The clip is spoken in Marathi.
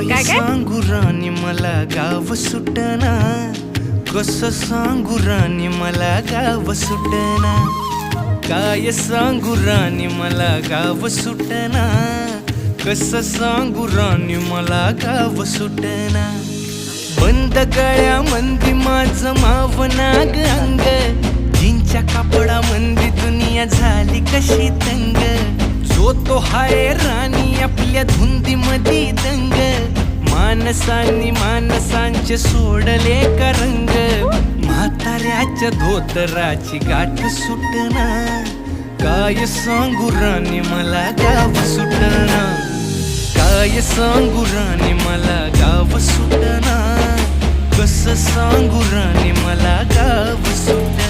काय सांगू राणी मला गाव सुटना, कसं सांगू राणी मला गाव सुटना, काय सांगू राणी मला गाव सुटना, कसं सांगू राणी मला गाव सुटना. बंद गळ्या मंदी माझं मावनाग अंग, जीनच्या कापडा मंदी दुनिया झाली कशी तंग. जो तो हाय राणी आपल्या धुंदी मधी दंग, माणसांनी माणसांचे सोडले का रंग. म्हाताऱ्याच्या धोतराची गाठ सुटना, काय सांगू राणी मला गाव सुटना, काय सांगू राणी मला गाव सुटना, कसं सांगू राणी मला गाव सुटना.